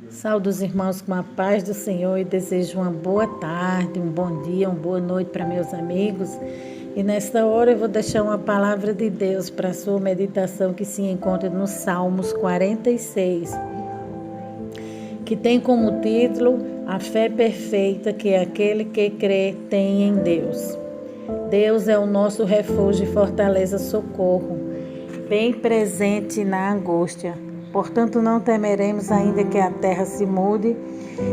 Saúdo os irmãos com a paz do Senhor e desejo uma boa tarde, um bom dia, uma boa noite para meus amigos. E nesta hora eu vou deixar uma palavra de Deus para a sua meditação que se encontra no Salmos 46, que tem como título A Fé Perfeita que aquele que crê tem em Deus. Deus é o nosso refúgio e fortaleza, socorro, bem presente na angústia. Portanto, não temeremos, ainda que a terra se mude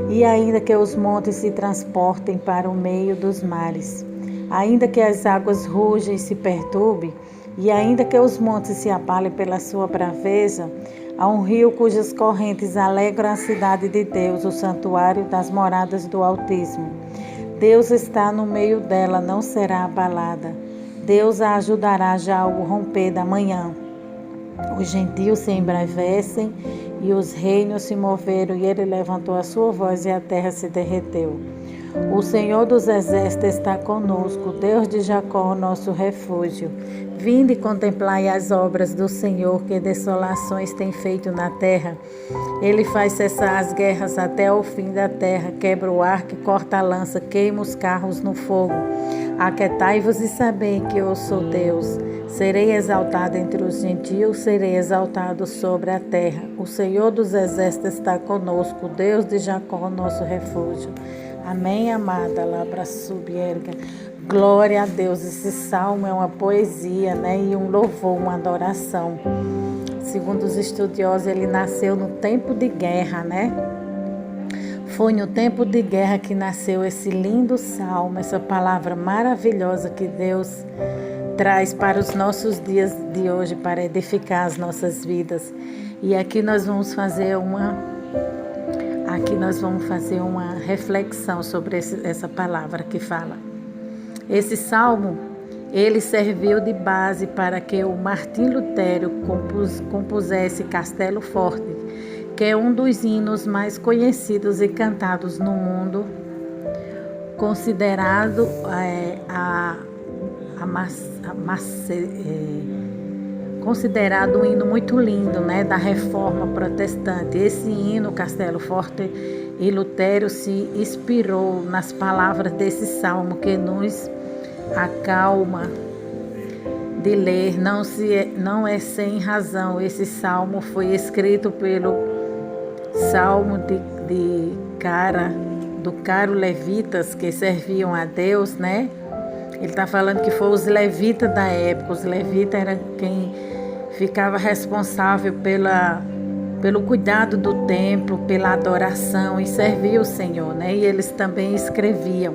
e ainda que os montes se transportem para o meio dos mares, ainda que as águas rujam e se perturbem, e ainda que os montes se abalem pela sua braveza. Há um rio cujas correntes alegram a cidade de Deus, o santuário das moradas do Altíssimo. Deus está no meio dela, não será abalada. Deus a ajudará já ao romper da manhã. Os gentios se embravecem e os reinos se moveram, e ele levantou a sua voz e a terra se derreteu. O Senhor dos exércitos está conosco, Deus de Jacó, nosso refúgio. Vinde e contemplai as obras do Senhor, que desolações tem feito na terra. Ele faz cessar as guerras até o fim da terra, quebra o arco, corta a lança, queima os carros no fogo. Aquietai-vos e sabei que eu sou Deus. Serei exaltado entre os gentios, serei exaltado sobre a terra. O Senhor dos exércitos está conosco, Deus de Jacó, nosso refúgio. Amém, amada, labra subierga. Glória a Deus. Esse salmo é uma poesia, e um louvor, uma adoração. Segundo os estudiosos, ele nasceu no tempo de guerra, Foi no tempo de guerra que nasceu esse lindo salmo, essa palavra maravilhosa que Deus traz para os nossos dias de hoje, para edificar as nossas vidas. E aqui nós vamos fazer uma reflexão sobre essa palavra que fala. Esse salmo, ele serviu de base para que o Martim Lutero compusesse Castelo Forte, que é um dos hinos mais conhecidos e cantados no mundo, considerado considerado um hino muito lindo, da Reforma Protestante. Esse hino, Castelo Forte, e Lutero se inspirou nas palavras desse salmo, que nos acalma de ler. Não é sem razão. Esse salmo foi escrito pelo salmo do caro levitas que serviam a Deus, Ele está falando que foram os levitas da época. Os levitas eram quem ficava responsável pelo cuidado do templo, pela adoração, e servia o Senhor, E eles também serviam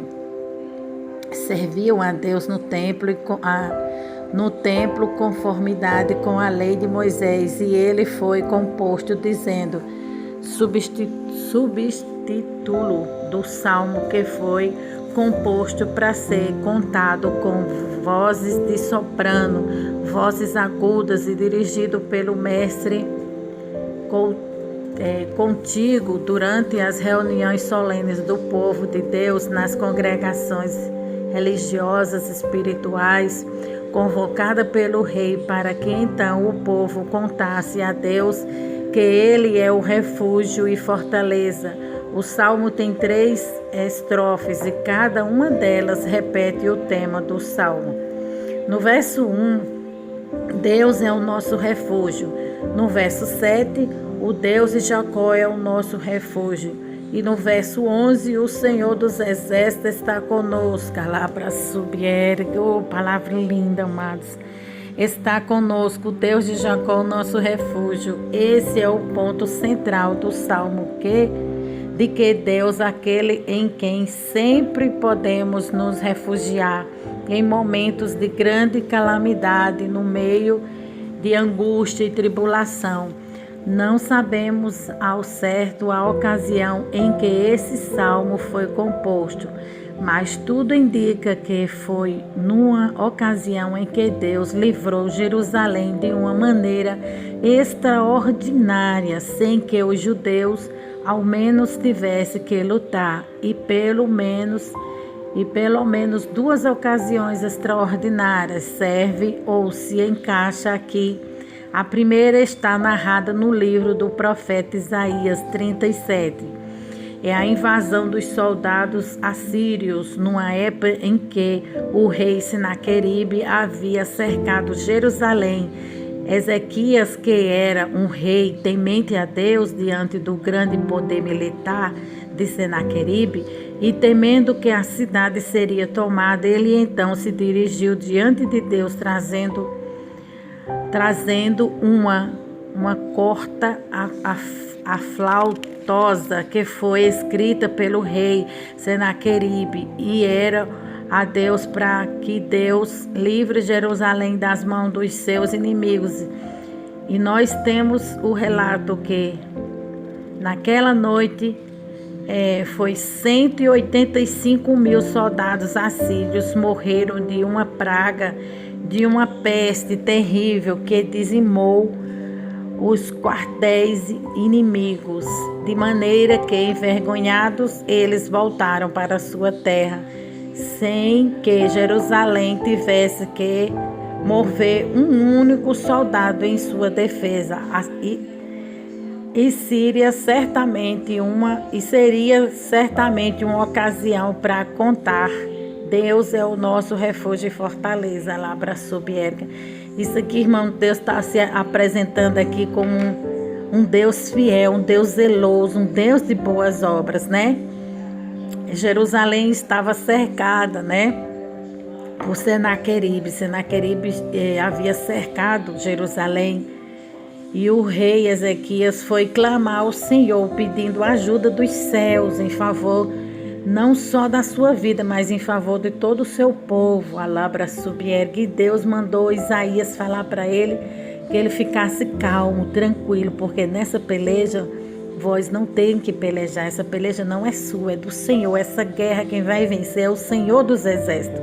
a Deus no templo, conformidade com a lei de Moisés. E ele foi composto dizendo, substituto do salmo que foi composto para ser contado com vozes de soprano, vozes agudas, e dirigido pelo mestre contigo durante as reuniões solenes do povo de Deus nas congregações religiosas, espirituais, convocada pelo rei, para que então o povo contasse a Deus que ele é o refúgio e fortaleza. O salmo tem 3 estrofes e cada uma delas repete o tema do salmo. No verso 1, Deus é o nosso refúgio. No verso 7, o Deus de Jacó é o nosso refúgio. E no verso 11, o Senhor dos exércitos está conosco. Lá para subir, palavra linda, amados. Está conosco, Deus de Jacó, nosso refúgio. Esse é o ponto central do salmo, de que Deus, aquele em quem sempre podemos nos refugiar em momentos de grande calamidade, no meio de angústia e tribulação. Não sabemos ao certo a ocasião em que esse salmo foi composto, mas tudo indica que foi numa ocasião em que Deus livrou Jerusalém de uma maneira extraordinária, sem que os judeus ao menos tivesse que lutar, e pelo menos 2 ocasiões extraordinárias serve ou se encaixa aqui A primeira está narrada no livro do profeta Isaías 37. É a invasão dos soldados assírios numa época em que o rei Senaqueribe havia cercado Jerusalém. Ezequias, que era um rei temente a Deus diante do grande poder militar de Senaqueribe, e temendo que a cidade seria tomada, ele então se dirigiu diante de Deus trazendo uma corta aflautosa que foi escrita pelo rei Senaqueribe, e era a Deus para que Deus livre Jerusalém das mãos dos seus inimigos. E nós temos o relato que naquela noite foi 185 mil soldados assírios morreram de uma praga, de uma peste terrível que dizimou os quartéis inimigos, de maneira que, envergonhados, eles voltaram para a sua terra, sem que Jerusalém tivesse que mover um único soldado em sua defesa. E seria certamente uma ocasião para contar. Deus é o nosso refúgio e fortaleza. Labra Subierga. Isso aqui, irmão, Deus está se apresentando aqui como um Deus fiel, um Deus zeloso, um Deus de boas obras, né? Jerusalém estava cercada, né? Por Senaqueribe. Senaqueribe havia cercado Jerusalém. E o rei Ezequias foi clamar ao Senhor, pedindo ajuda dos céus em favor não só da sua vida, mas em favor de todo o seu povo. Alabra Subiergue. E Deus mandou Isaías falar para ele que ele ficasse calmo, tranquilo, porque nessa peleja vós não tem que pelejar. Essa peleja não é sua, é do Senhor. Essa guerra quem vai vencer é o Senhor dos exércitos.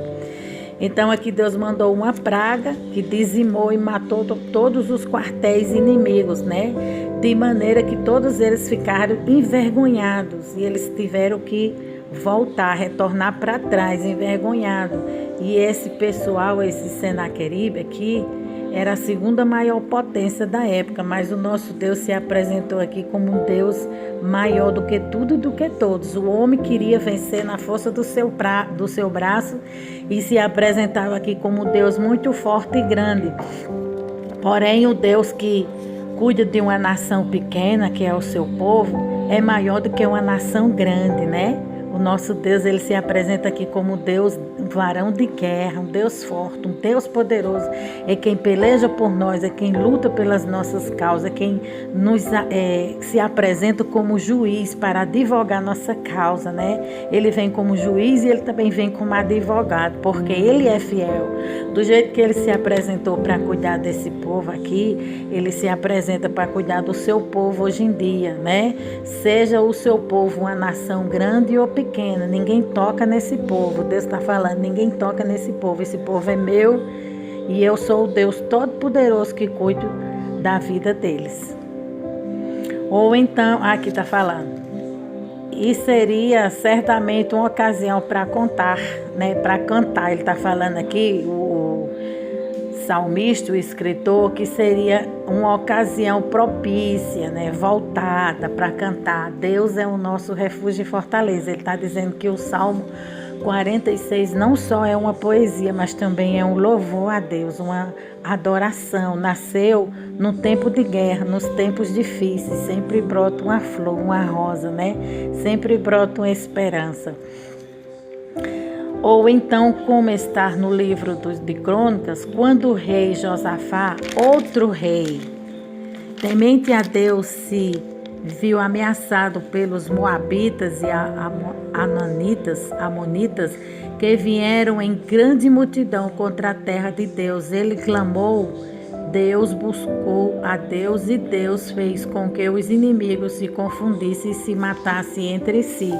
Então aqui Deus mandou uma praga que dizimou e matou todos os quartéis inimigos, né? De maneira que todos eles ficaram envergonhados e eles tiveram que voltar, retornar para trás, envergonhado. E esse pessoal, esse Senaqueribe aqui, era a segunda maior potência da época, mas o nosso Deus se apresentou aqui como um Deus maior do que tudo e do que todos. O homem queria vencer na força do seu braço e se apresentava aqui como um Deus muito forte e grande. Porém, o Deus que cuida de uma nação pequena, que é o seu povo, é maior do que uma nação grande, né? O nosso Deus, ele se apresenta aqui como Deus, um varão de guerra, um Deus forte, um Deus poderoso. É quem peleja por nós, é quem luta pelas nossas causas, é quem se apresenta como juiz para advogar nossa causa, né? Ele vem como juiz e ele também vem como advogado, porque ele é fiel. Do jeito que ele se apresentou para cuidar desse povo aqui, ele se apresenta para cuidar do seu povo hoje em dia, né? Seja o seu povo uma nação grande ou pequena, ninguém toca nesse povo. Deus está falando, ninguém toca nesse povo. Esse povo é meu e eu sou o Deus Todo-Poderoso que cuido da vida deles. Ou então, aqui está falando, e seria certamente uma ocasião para contar, né? Para cantar. Ele está falando aqui, o salmista, o escritor, que seria uma ocasião propícia, né? Voltada para cantar. Deus é o nosso refúgio e fortaleza. Ele está dizendo que o Salmo 46 não só é uma poesia, mas também é um louvor a Deus, uma adoração. Nasceu no tempo de guerra, nos tempos difíceis. Sempre brota uma flor, uma rosa, né? Sempre brota uma esperança. Ou então, como está no livro de Crônicas, quando o rei Josafá, outro rei, temente a Deus, se viu ameaçado pelos moabitas e amonitas, que vieram em grande multidão contra a terra de Deus. Ele clamou, Deus buscou a Deus e Deus fez com que os inimigos se confundissem e se matassem entre si.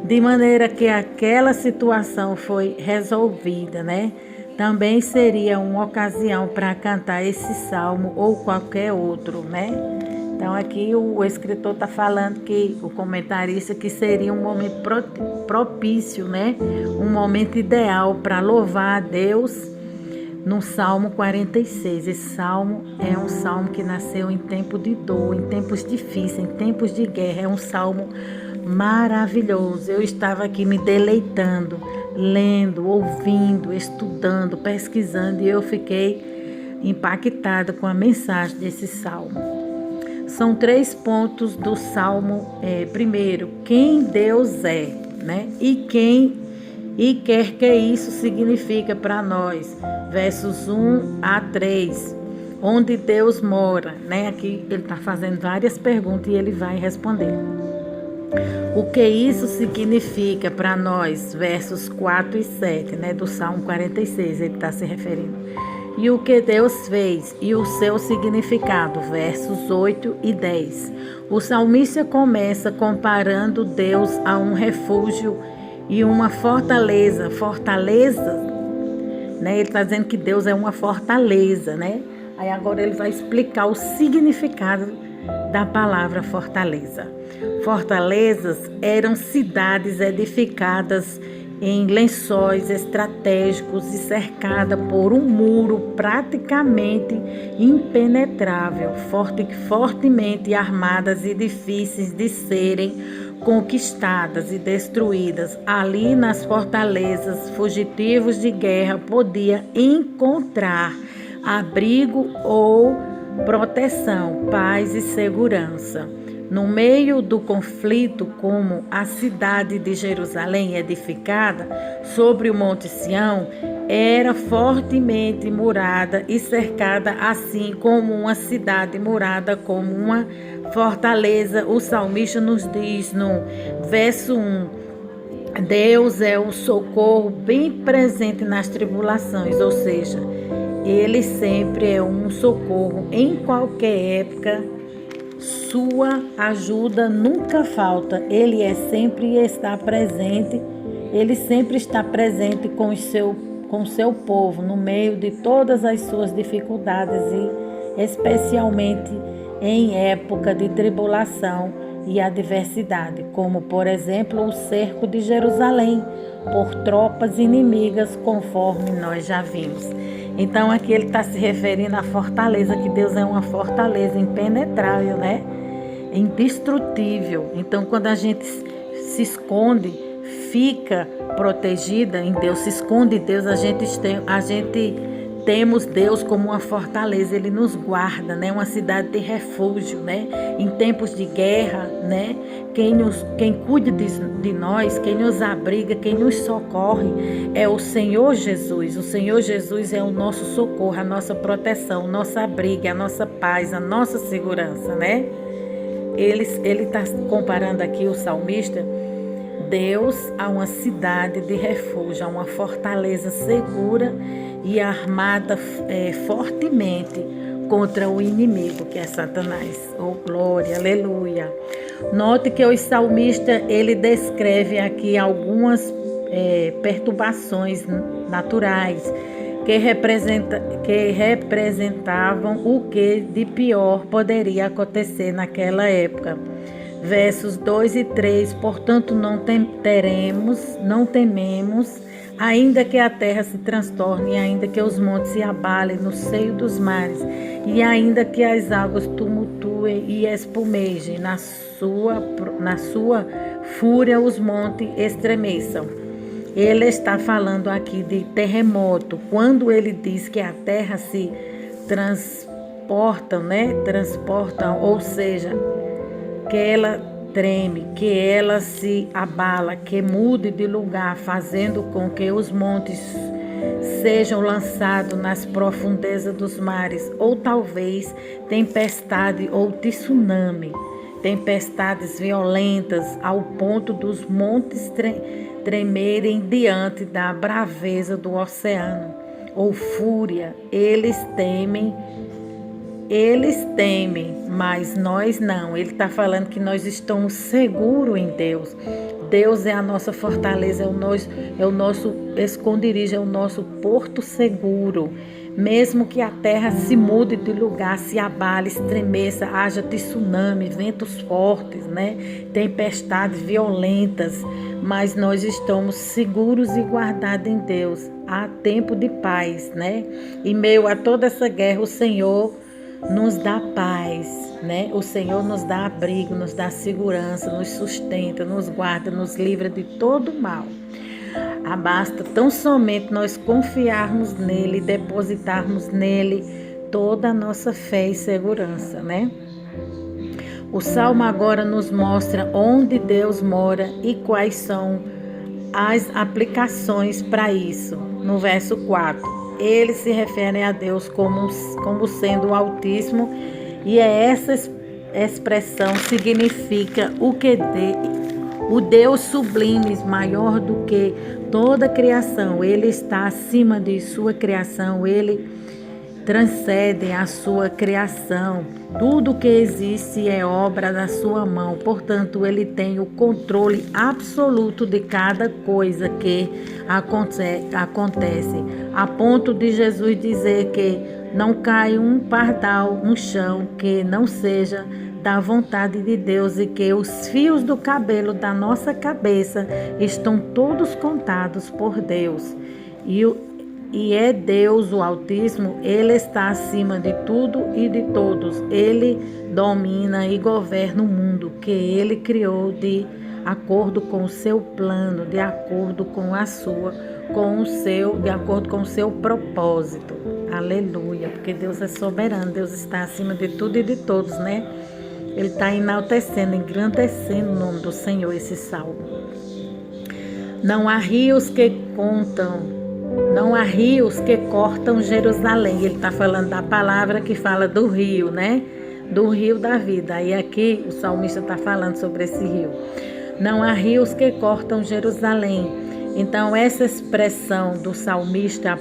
De maneira que aquela situação foi resolvida, né? Também seria uma ocasião para cantar esse salmo ou qualquer outro, né? Então aqui o escritor está falando, que o comentarista, que seria um momento propício, né? Um momento ideal para louvar a Deus, no Salmo 46. Esse salmo é um salmo que nasceu em tempo de dor, em tempos difíceis, em tempos de guerra. É um salmo maravilhoso. Eu estava aqui me deleitando, lendo, ouvindo, estudando, pesquisando, e eu fiquei impactada com a mensagem desse salmo. São 3 pontos do salmo. Primeiro, quem Deus é, né? E quer que isso significa para nós. Versos 1 a 3. Onde Deus mora, né? Aqui ele está fazendo várias perguntas e ele vai responder. O que isso significa para nós? Versos 4 e 7, né? Do Salmo 46, ele está se referindo. E o que Deus fez e o seu significado, versos 8 e 10. O salmista começa comparando Deus a um refúgio e uma fortaleza. Fortaleza, né? Ele está dizendo que Deus é uma fortaleza, né? Aí agora ele vai explicar o significado da palavra fortaleza. Fortalezas eram cidades edificadas em lençóis estratégicos e cercada por um muro praticamente impenetrável, fortemente armadas e difíceis de serem conquistadas e destruídas. Ali nas fortalezas, fugitivos de guerra podiam encontrar abrigo ou proteção, paz e segurança. No meio do conflito, como a cidade de Jerusalém, edificada sobre o Monte Sião, era fortemente murada e cercada, assim como uma cidade murada, como uma fortaleza. O salmista nos diz no verso 1: Deus é o socorro bem presente nas tribulações, ou seja, Ele sempre é um socorro em qualquer época. Sua ajuda nunca falta. Ele sempre está presente. Ele sempre está presente com o seu povo no meio de todas as suas dificuldades e especialmente em época de tribulação e adversidade, como por exemplo o cerco de Jerusalém por tropas inimigas, conforme nós já vimos. Então aqui ele está se referindo à fortaleza, que Deus é uma fortaleza impenetrável, né? Indestrutível. Então quando a gente se esconde, fica protegida em Deus, se esconde em Deus, a gente temos Deus como uma fortaleza. Ele nos guarda, né? Uma cidade de refúgio, né? Em tempos de guerra, né? Quem cuida de nós, quem nos abriga, quem nos socorre é o Senhor Jesus. O Senhor Jesus é o nosso socorro, a nossa proteção, o nosso abrigo, a nossa paz, a nossa segurança, né? Ele está comparando aqui, o salmista, Deus a uma cidade de refúgio, a uma fortaleza segura e armada fortemente contra o inimigo, que é Satanás. Oh, glória, aleluia. Note que o salmista, ele descreve aqui algumas perturbações naturais que representavam o que de pior poderia acontecer naquela época. Versos 2 e 3, portanto não tememos, ainda que a terra se transtorne, ainda que os montes se abalem no seio dos mares, e ainda que as águas tumultuem e espumejem, na sua fúria os montes estremeçam. Ele está falando aqui de terremoto, quando ele diz que a terra se transporta, né? Ou seja, que ela treme, que ela se abala, que mude de lugar, fazendo com que os montes sejam lançados nas profundezas dos mares, ou talvez tempestade ou tsunami, tempestades violentas ao ponto dos montes tremerem diante da braveza do oceano, ou fúria. Eles temem, mas nós não. Ele está falando que nós estamos seguros em Deus. Deus é a nossa fortaleza, é o nosso esconderijo, é o nosso porto seguro. Mesmo que a terra se mude de lugar, se abale, estremeça, haja tsunami, ventos fortes, né? Tempestades violentas, mas nós estamos seguros e guardados em Deus. há tempo de paz, né? Em meio a toda essa guerra, o Senhor nos dá paz, né? O Senhor nos dá abrigo, nos dá segurança, nos sustenta, nos guarda, nos livra de todo mal. Basta tão somente nós confiarmos nele, depositarmos nele toda a nossa fé e segurança, né? O Salmo agora nos mostra onde Deus mora e quais são as aplicações para isso. No verso 4, ele se refere a Deus como sendo o Altíssimo, e essa expressão significa o Deus sublime, maior do que toda a criação. Ele está acima de sua criação, ele transcende a sua criação. Tudo que existe é obra da sua mão. Portanto, ele tem o controle absoluto de cada coisa que acontece. A ponto de Jesus dizer que não cai um pardal no chão que não seja da vontade de Deus, e que os fios do cabelo da nossa cabeça estão todos contados por Deus. E é Deus, o Altíssimo, ele está acima de tudo e de todos. Ele domina e governa o mundo que ele criou de acordo com o seu plano, de acordo com de acordo com o seu propósito. Aleluia, porque Deus é soberano, Deus está acima de tudo e de todos, né? Ele está enaltecendo, engrandecendo o nome do Senhor, esse salmo. Não há rios que cortam Jerusalém. Ele está falando da palavra que fala do rio, né? Do rio da vida. E aqui o salmista está falando sobre esse rio. Não há rios que cortam Jerusalém. Então essa expressão do salmista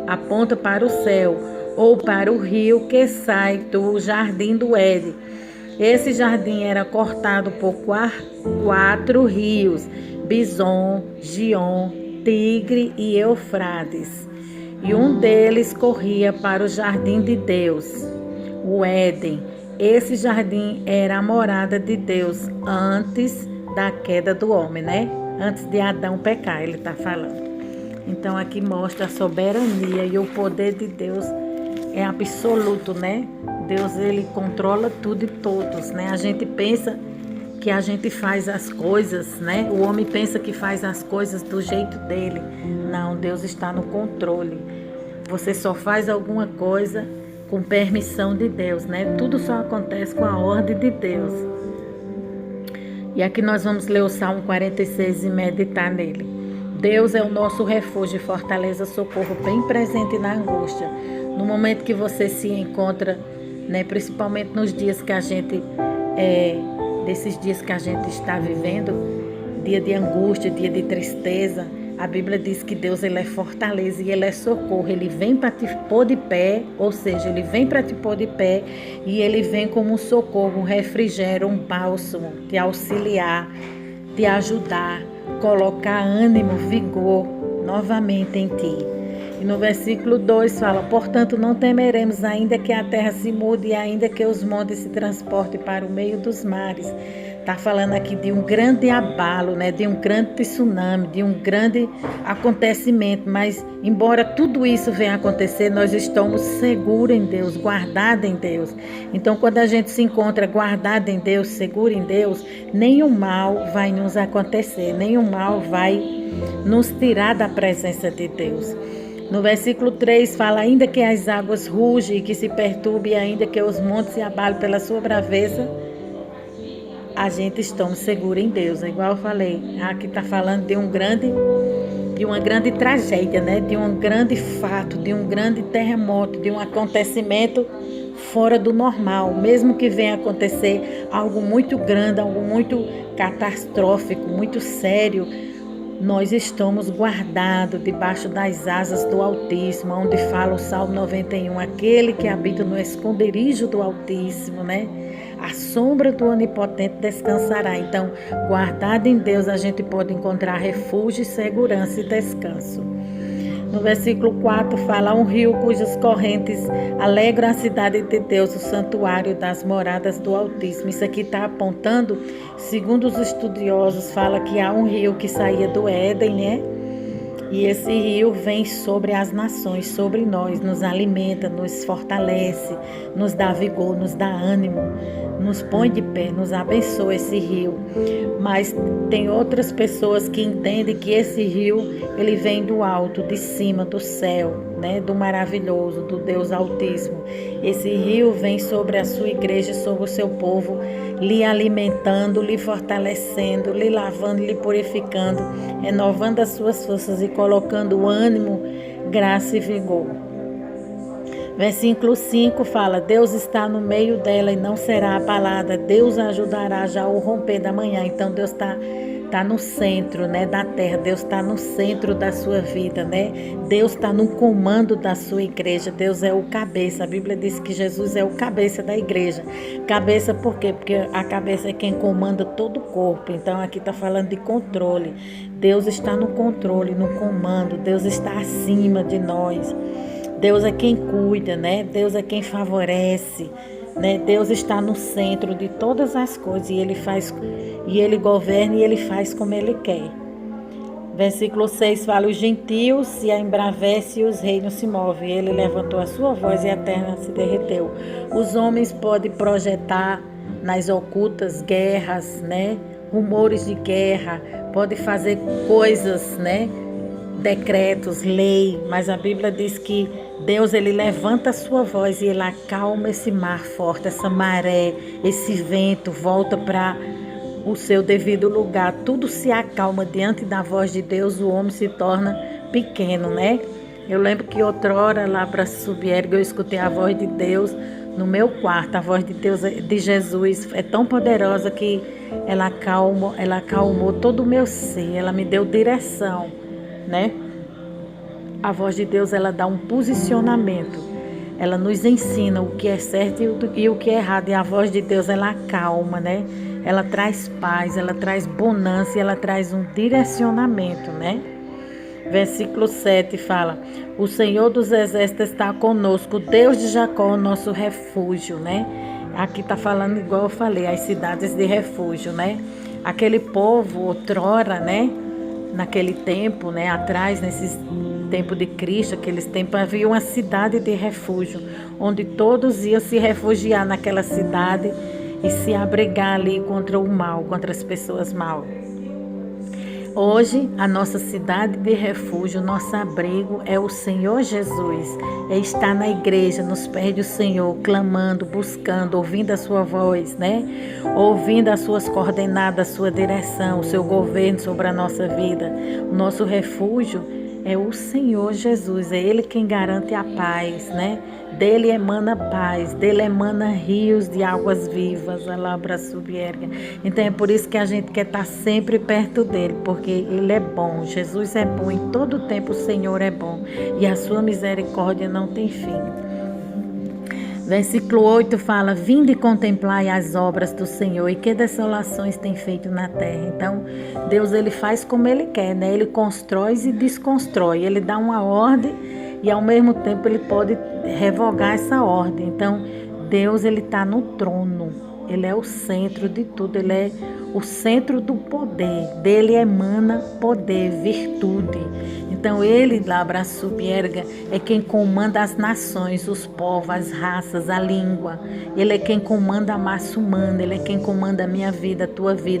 aponta para o céu, ou para o rio que sai do jardim do Éden. Esse jardim era cortado por 4 rios: Bison, Gion, Tigre e Eufrates. E um deles corria para o jardim de Deus, o Éden. Esse jardim era a morada de Deus antes da queda do homem, né? Antes de Adão pecar, ele está falando. Então aqui mostra a soberania e o poder de Deus é absoluto, né? Deus, ele controla tudo e todos, né? A gente pensa que a gente faz as coisas, né? O homem pensa que faz as coisas do jeito dele. Não, Deus está no controle. Você só faz alguma coisa com permissão de Deus, né? Tudo só acontece com a ordem de Deus. E aqui nós vamos ler o Salmo 46 e meditar nele. Deus é o nosso refúgio, fortaleza, socorro, bem presente na angústia. No momento que você se encontra, né, principalmente nos dias que a gente, desses dias que a gente está vivendo, dia de angústia, dia de tristeza, a Bíblia diz que Deus, ele é fortaleza e ele é socorro. Ele vem para te pôr de pé, ou seja, ele vem para te pôr de pé, e ele vem como um socorro, um refrigério, um bálsamo, te auxiliar, te ajudar, colocar ânimo, vigor novamente em ti. E no versículo 2 fala: portanto não temeremos, ainda que a terra se mude e ainda que os montes se transportem para o meio dos mares. Está falando aqui de um grande abalo, né? De um grande tsunami, de um grande acontecimento. Mas embora tudo isso venha acontecer, nós estamos seguros em Deus, guardados em Deus. Então quando a gente se encontra guardado em Deus, seguro em Deus, nenhum mal vai nos acontecer, nenhum mal vai nos tirar da presença de Deus. No versículo 3 fala: ainda que as águas rugem e que se perturbem, ainda que os montes se abalem pela sua braveza, a gente está seguro em Deus. É igual eu falei, aqui está falando de uma grande tragédia, né? De um grande fato, de um grande terremoto, de um acontecimento fora do normal. Mesmo que venha acontecer algo muito grande, algo muito catastrófico, muito sério, nós estamos guardados debaixo das asas do Altíssimo, onde fala o Salmo 91, aquele que habita no esconderijo do Altíssimo, né? A sombra do Onipotente descansará. Então, guardado em Deus, a gente pode encontrar refúgio, segurança e descanso. No versículo 4 fala: um rio cujas correntes alegram a cidade de Deus, o santuário das moradas do Altíssimo. Isso aqui está apontando, segundo os estudiosos, fala que há um rio que saía do Éden, né? E esse rio vem sobre as nações, sobre nós, nos alimenta, nos fortalece, nos dá vigor, nos dá ânimo, nos põe de pé, nos abençoa esse rio. Mas tem outras pessoas que entendem que esse rio, ele vem do alto, de cima, do céu, né? Do maravilhoso, do Deus Altíssimo. Esse rio vem sobre a sua igreja, sobre o seu povo, lhe alimentando, lhe fortalecendo, lhe lavando, lhe purificando, renovando as suas forças e colocando ânimo, graça e vigor. Versículo 5 fala: Deus está no meio dela e não será abalada. Deus ajudará já ao romper da manhã. Então Deus está no centro, né, da terra. Deus está no centro da sua vida, né? Deus está no comando da sua igreja. Deus é o cabeça. A Bíblia diz que Jesus é o cabeça da igreja. Cabeça por quê? Porque a cabeça é quem comanda todo o corpo. Então aqui está falando de controle. Deus está no controle, no comando. Deus está acima de nós. Deus é quem cuida, né? Deus é quem favorece, né? Deus está no centro de todas as coisas e Ele governa e Ele faz como Ele quer. Versículo 6 fala: os gentios se embravecem e os reinos se movem. Ele levantou a sua voz e a terra se derreteu. Os homens podem projetar nas ocultas guerras, né? Rumores de guerra, podem fazer coisas, né? Decretos, lei, mas a Bíblia diz que Deus, ele levanta a sua voz e ele acalma esse mar forte, essa maré, esse vento, volta para o seu devido lugar. Tudo se acalma diante da voz de Deus, o homem se torna pequeno, né? Eu lembro que outrora lá para Subierga eu escutei a voz de Deus no meu quarto. A voz de Deus, de Jesus, é tão poderosa que ela acalmou todo o meu ser, ela me deu direção, né? A voz de Deus, ela dá um posicionamento, ela nos ensina o que é certo e o que é errado, e a voz de Deus, ela acalma, né? Ela traz paz, ela traz bonança, ela traz um direcionamento, né? Versículo 7 fala: o Senhor dos exércitos está conosco, Deus de Jacó, o nosso refúgio, né? Aqui está falando, igual eu falei, as cidades de refúgio, né? Aquele povo, outrora, né? Naquele tempo, né? Atrás, nesses tempos de Cristo, aqueles tempos, havia uma cidade de refúgio, onde todos iam se refugiar naquela cidade e se abrigar ali contra o mal, contra as pessoas mal. Hoje, a nossa cidade de refúgio, nosso abrigo é o Senhor Jesus. É estar na igreja, nos pés do Senhor, clamando, buscando, ouvindo a sua voz, né? Ouvindo as suas coordenadas, a sua direção, o seu governo sobre a nossa vida. O nosso refúgio é o Senhor Jesus, é Ele quem garante a paz, né? Dele emana paz, dele emana rios de águas vivas, alabra subierga. Então é por isso que a gente quer estar sempre perto dele, porque ele é bom, Jesus é bom, em todo tempo o Senhor é bom, e a sua misericórdia não tem fim. Versículo 8 fala: vinde contemplai as obras do Senhor, e que desolações tem feito na terra. Então, Deus, ele faz como ele quer, né? Ele constrói e desconstrói, ele dá uma ordem e ao mesmo tempo ele pode revogar essa ordem. Então, Deus, ele está no trono, ele é o centro de tudo, ele é o centro do poder, dele emana poder, virtude. Então ele, Labra Subierga, é quem comanda as nações, os povos, as raças, a língua. Ele é quem comanda a massa humana, ele é quem comanda a minha vida,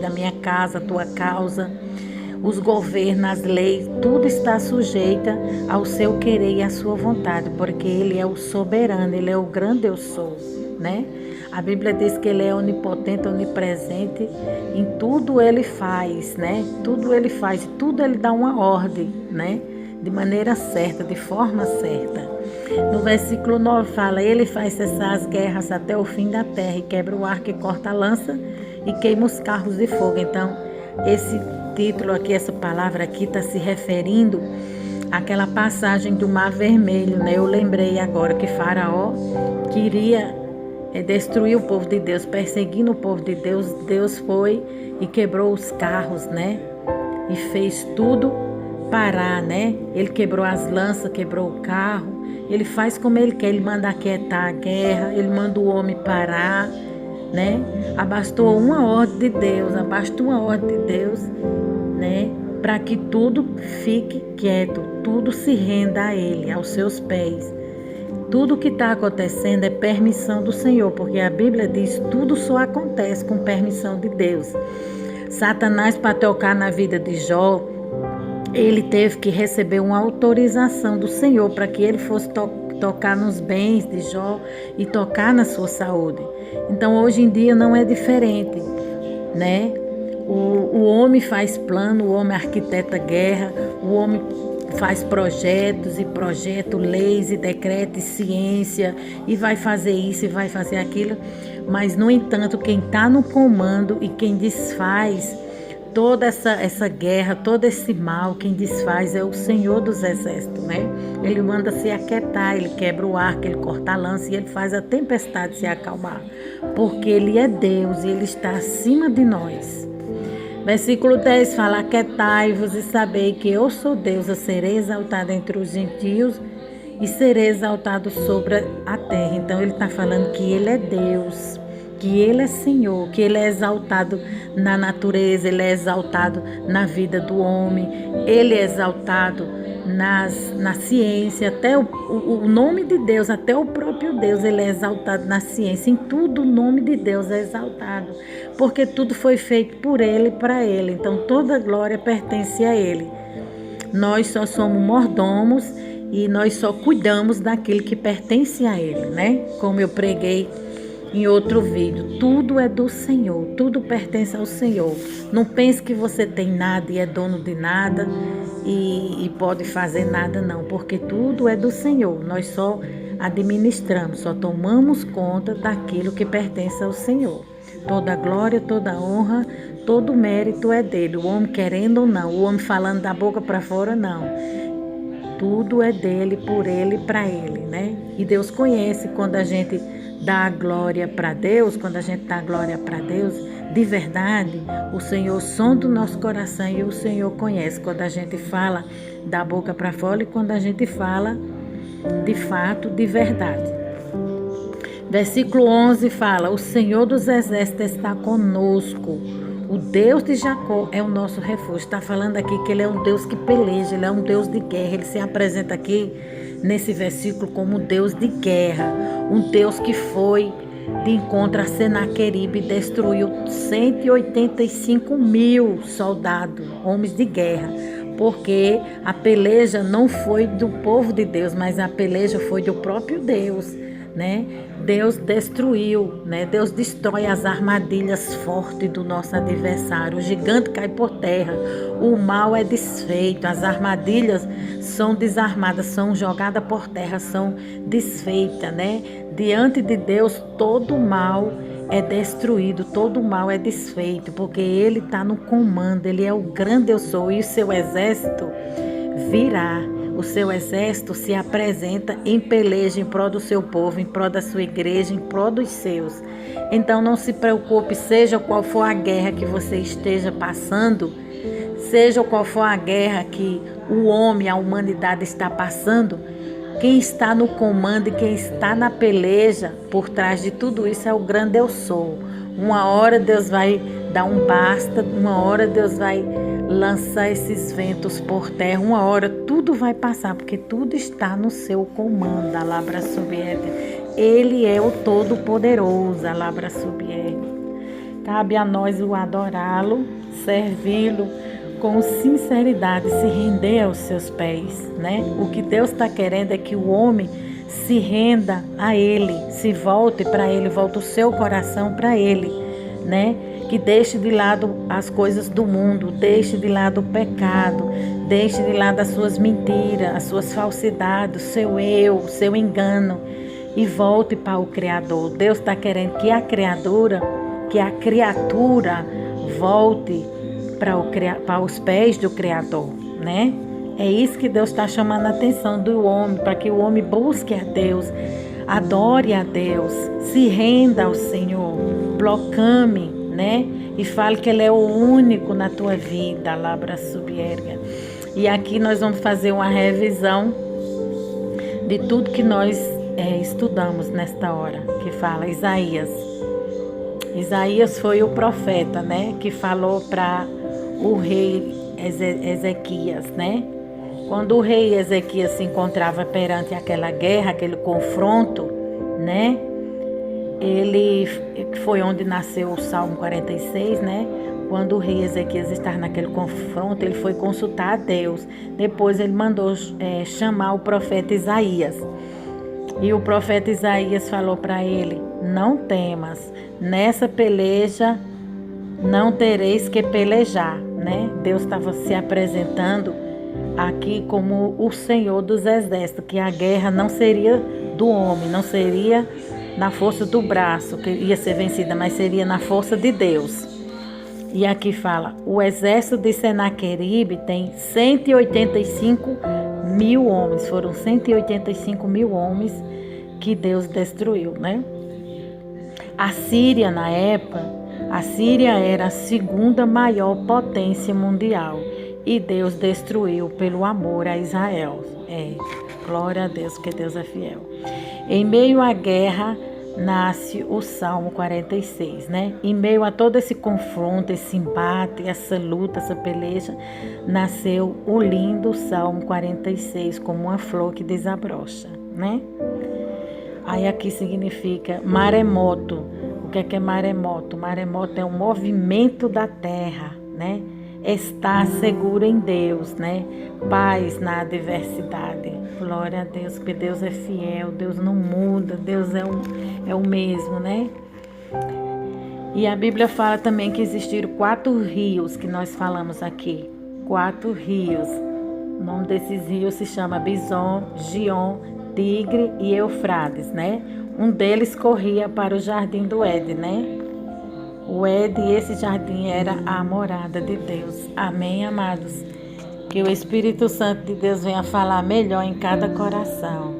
a minha casa, a tua causa. Os governos, as leis, tudo está sujeita ao seu querer e à sua vontade, porque ele é o soberano, ele é o grande eu sou, né? A Bíblia diz que ele é onipotente, onipresente, em tudo ele faz, né? Tudo ele faz, tudo ele dá uma ordem, né? De maneira certa, de forma certa. No versículo 9 fala: ele faz cessar as guerras até o fim da terra, e quebra o arco e corta a lança e queima os carros de fogo. Então, esse título aqui, essa palavra aqui está se referindo àquela passagem do Mar Vermelho, né? Eu lembrei agora que Faraó queria destruir o povo de Deus, perseguindo o povo de Deus. Deus foi e quebrou os carros, né? E fez tudo parar, né? Ele quebrou as lanças, quebrou o carro. Ele faz como ele quer, ele manda aquietar a guerra, ele manda o homem parar, né? Bastou uma ordem de Deus, né? para que tudo fique quieto, tudo se renda a Ele, aos seus pés. Tudo que está acontecendo é permissão do Senhor, porque a Bíblia diz que tudo só acontece com permissão de Deus. Satanás, para tocar na vida de Jó, ele teve que receber uma autorização do Senhor para que ele fosse tocar nos bens de Jó e tocar na sua saúde. Então, hoje em dia não é diferente, né? O homem faz plano, o homem arquiteta guerra, o homem faz projetos e leis e decretos, ciência, e vai fazer isso e vai fazer aquilo. Mas, no entanto, quem está no comando e quem desfaz toda essa guerra, todo esse mal, quem desfaz é o Senhor dos Exércitos, né? Ele manda se aquietar, ele quebra o arco, ele corta a lança e ele faz a tempestade se acalmar. Porque ele é Deus e ele está acima de nós. Versículo 10 fala: aquietai-vos e sabei que eu sou Deus, eu serei exaltado entre os gentios e serei exaltado sobre a terra. Então ele está falando que ele é Deus, que ele é Senhor, que ele é exaltado na natureza, ele é exaltado na vida do homem, ele é exaltado na ciência, até o nome de Deus, até o próprio Deus, ele é exaltado na ciência. Em tudo o nome de Deus é exaltado, porque tudo foi feito por ele e para ele, então toda glória pertence a ele. Nós só somos mordomos e nós só cuidamos daquilo que pertence a ele, né? Como eu preguei em outro vídeo, tudo é do Senhor, tudo pertence ao Senhor. Não pense que você tem nada e é dono de nada e pode fazer nada, não, porque tudo é do Senhor. Nós só administramos, só tomamos conta daquilo que pertence ao Senhor. Toda glória, toda honra, todo mérito é dele. O homem querendo ou não, o homem falando da boca para fora, não. Tudo é dele, por ele e para ele, né? E Deus conhece quando a gente dá a glória para Deus, quando a gente dá a glória para Deus, de verdade, o Senhor sonda o nosso coração e o Senhor conhece quando a gente fala da boca para fora e quando a gente fala de fato, de verdade. Versículo 11 fala: o Senhor dos Exércitos está conosco. O Deus de Jacó é o nosso refúgio. Está falando aqui que ele é um Deus que peleja, ele é um Deus de guerra. Ele se apresenta aqui nesse versículo como Deus de guerra. Um Deus que foi de encontro a Senaqueribe e destruiu 185.000 soldados, homens de guerra. Porque a peleja não foi do povo de Deus, mas a peleja foi do próprio Deus, né? Deus destruiu, né? Deus destrói as armadilhas fortes do nosso adversário. O gigante cai por terra, o mal é desfeito, as armadilhas são desarmadas, são jogadas por terra, são desfeitas, né? Diante de Deus, todo o mal é destruído, todo o mal é desfeito, porque Ele está no comando, Ele é o grande eu sou, e o seu exército virá. O seu exército se apresenta em peleja em prol do seu povo, em prol da sua igreja, em prol dos seus. Então não se preocupe, seja qual for a guerra que você esteja passando, seja qual for a guerra que o homem, a humanidade está passando, quem está no comando e quem está na peleja por trás de tudo isso é o grande eu sou. Uma hora Deus vai dar um basta, uma hora Deus vai lançar esses ventos por terra, uma hora tudo vai passar, porque tudo está no seu comando, Alabra Subiega. Ele é o Todo-Poderoso, Alabra Subiega. Cabe a nós o adorá-lo, servi-lo com sinceridade, se render aos seus pés, né? O que Deus está querendo é que o homem se renda a Ele, se volte para Ele, volte o seu coração para Ele, né? Que deixe de lado as coisas do mundo, deixe de lado o pecado, deixe de lado as suas mentiras, as suas falsidades, o seu eu, o seu engano e volte para o Criador. Deus está querendo que a criatura volte para os pés do Criador, né? É isso que Deus está chamando a atenção do homem, para que o homem busque a Deus, adore a Deus, se renda ao Senhor, proclame, né? E fale que Ele é o único na tua vida, Labra Subierga. E aqui nós vamos fazer uma revisão de tudo que nós estudamos nesta hora, que fala Isaías. Isaías foi o profeta, né? Que falou para o rei Ezequias, né? Quando o rei Ezequias se encontrava perante aquela guerra, aquele confronto, né? Ele foi onde nasceu o Salmo 46, né? Quando o rei Ezequias estava naquele confronto, ele foi consultar a Deus. Depois ele mandou chamar o profeta Isaías. E o profeta Isaías falou para ele: não temas, nessa peleja não tereis que pelejar, né? Deus estava se apresentando aqui como o Senhor dos exércitos, que a guerra não seria do homem, não seria na força do braço que ia ser vencida, mas seria na força de Deus. E aqui fala: o exército de Senaqueribe tem 185 mil homens, foram 185 mil homens que Deus destruiu, né? A Síria, na época, a Síria era a segunda maior potência mundial e Deus destruiu pelo amor a Israel. Glória a Deus, que Deus é fiel. Em meio à guerra nasce o Salmo 46, né? Em meio a todo esse confronto, esse embate, essa luta, essa peleja, nasceu o lindo Salmo 46, como uma flor que desabrocha, né? Aí aqui significa maremoto. O que é maremoto? Maremoto é um movimento da terra, né? Estar seguro em Deus, né? Paz na adversidade. Glória a Deus, que Deus é fiel, Deus não muda, Deus é o mesmo, né? E a Bíblia fala também que existiram 4 rios que nós falamos aqui. 4 rios. O nome desses rios se chama Bison, Gion, Tigre e Eufrates, né? Um deles corria para o jardim do Éden, né? O Éden, esse jardim era a morada de Deus. Amém, amados? Que o Espírito Santo de Deus venha falar melhor em cada coração.